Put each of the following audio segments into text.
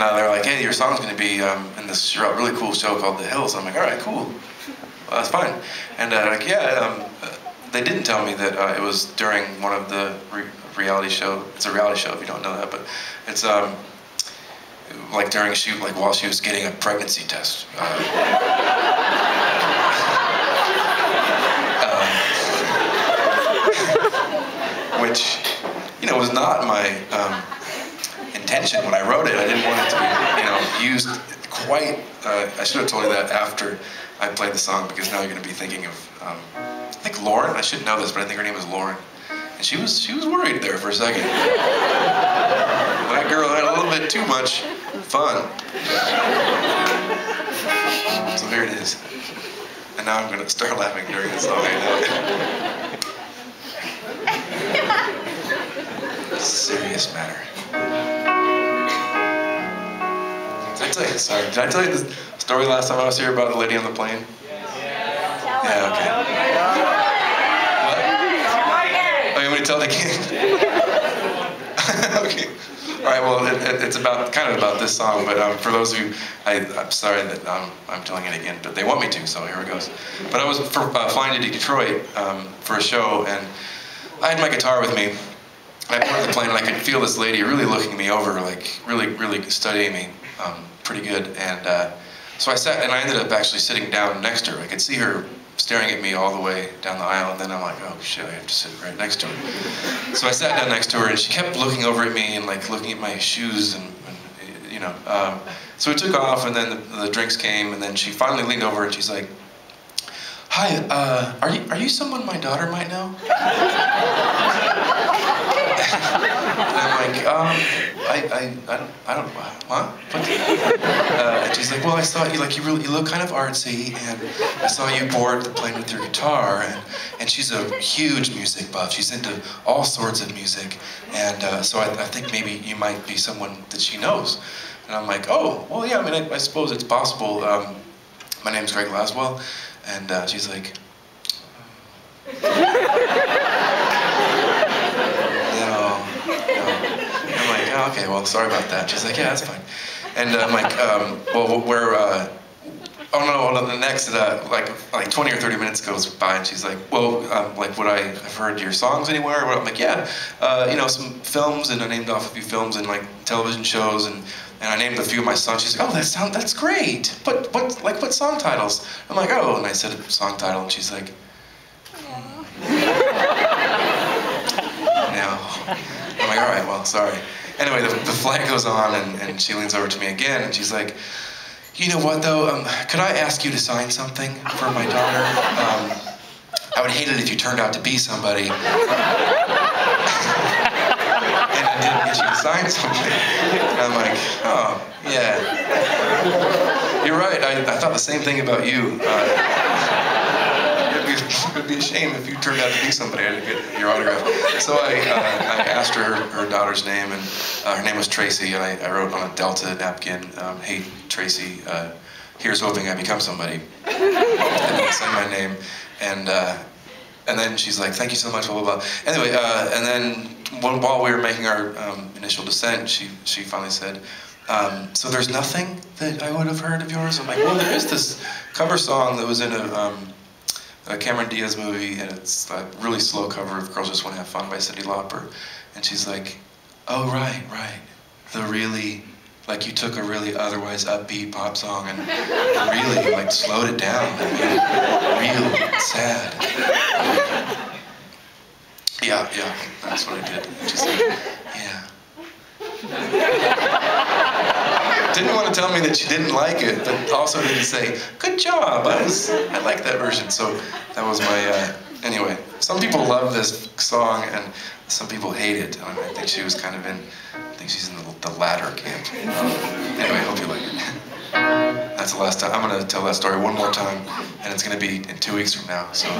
then they're like, hey, your song's going to be in this really cool show called The Hills. I'm like, all right, cool. Well, that's fine. And like, yeah, they didn't tell me that it was during one of the reality show. It's a reality show if you don't know that, but it's like during a shoot, like while she was getting a pregnancy test. Which, you know, was not my intention when I wrote it. I didn't want it to be, you know, used quite. I should have told you that after I played the song, because now you're going to be thinking of, I think Lauren. I should know this, but I think her name was Lauren, and she was worried there for a second. That girl had a little bit too much fun. So there it is. And now I'm going to start laughing during the song. Serious matter. Did I tell you the story last time I was here about the lady on the plane? Yeah, okay. What? Oh, you want me to tell it again? Okay. All right, well, it's kind of about this song, but for those of you, I'm sorry that I'm telling it again, but they want me to, so here it goes. But I was flying to Detroit for a show, and I had my guitar with me. I boarded the plane, and I could feel this lady really looking me over, like really studying me pretty good. And so I sat, and I ended up actually sitting down next to her. I could see her staring at me all the way down the aisle, and then I'm like, oh shit, I have to sit right next to her. So I sat down next to her, and she kept looking over at me and like looking at my shoes, and you know. So we took off, and then the drinks came, and then she finally leaned over, and she's like, hi, are you someone my daughter might know? And I'm like, I don't, huh? And she's like, well, I saw you, like, you look kind of artsy, and I saw you board the plane with your guitar, and she's a huge music buff. She's into all sorts of music, and so I think maybe you might be someone that she knows. And I'm like, oh, well, yeah, I mean, I suppose it's possible. My name's Greg Laswell, and she's like, no. I'm like, oh, okay, well, sorry about that. She's like, yeah, that's fine. And I'm like, well, we're, oh no, well, the next, like 20 or 30 minutes goes by, and she's like, well, like, would I have heard your songs anywhere? I'm like, yeah, you know, some films, and I named off a few films and like television shows, and I named a few of my songs. She's like, oh, that's great. What song titles? I'm like, oh, and I said a song title, and she's like, no. I'm like, all right, well, sorry. Anyway, the flight goes on, and she leans over to me again, and she's like, you know what, though? Could I ask you to sign something for my daughter? I would hate it if you turned out to be somebody. And I didn't get you to sign something. And I'm like, oh, yeah. You're right, I thought the same thing about you. It would be a shame if you turned out to be somebody I didn't get your autograph. So I asked her daughter's name, and her name was Tracy, and I wrote on a Delta napkin, hey, Tracy, here's hoping I become somebody. And then I signed my name, and then she's like, thank you so much, blah, blah, blah. Anyway, and then while we were making our initial descent, she finally said, so there's nothing that I would have heard of yours? I'm like, well, there is this cover song that was in a Cameron Diaz movie, and it's a really slow cover of Girls Just Want to Have Fun by Cyndi Lauper. And she's like, oh, right. The really, like, you took a really otherwise upbeat pop song and really, like, slowed it down and made it real sad. Yeah, that's what I did. And she's like, yeah. Didn't want to tell me that she didn't like it, but also didn't say, good job, I like that version. So that was my, anyway. Some people love this song, and some people hate it. I think she was kind of in, I think she's in the latter camp. Anyway, I hope you like it. That's the last time. I'm going to tell that story one more time, and it's going to be in 2 weeks from now, so.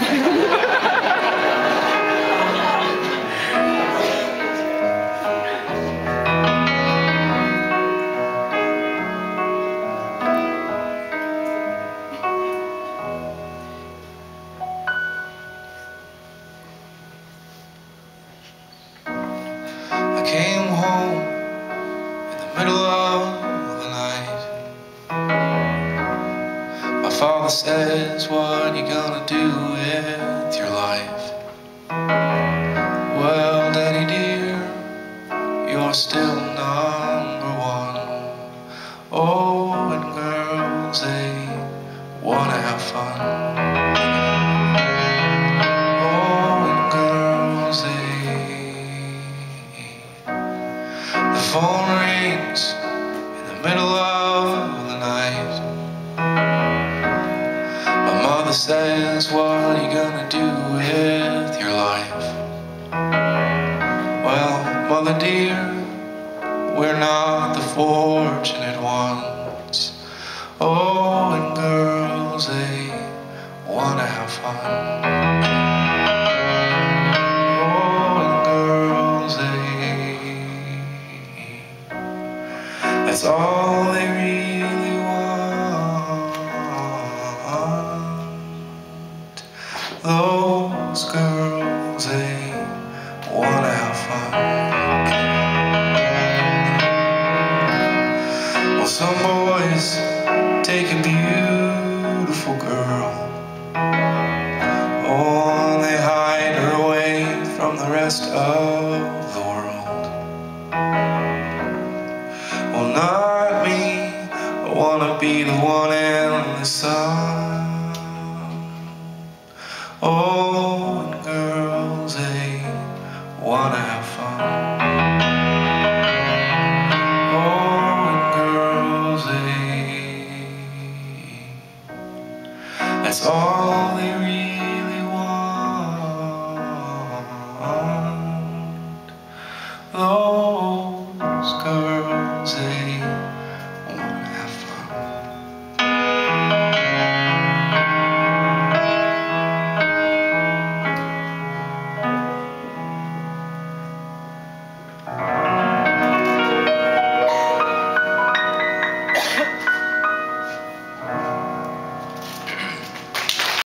Came home in the middle of mother says, what you gonna do with your life? Well, Daddy dear, you're still number one. Oh, and girls, they wanna have fun. Oh, and girls, the phone rings in the middle of the night. My mother says, what are you gonna do with your life? Well, mother dear, we're not the fortunate ones. Oh, and girls, they wanna have fun. Oh, and girls, that's all they really want. Those girls, they wanna have fun. Well, some boys take a beautiful girl, oh, and they hide her away from the rest of the world. Well, not me, I wanna be the one in the sun. Oh, and girls, they wanna have fun. Oh, and girls, that's all they really want. Those girls,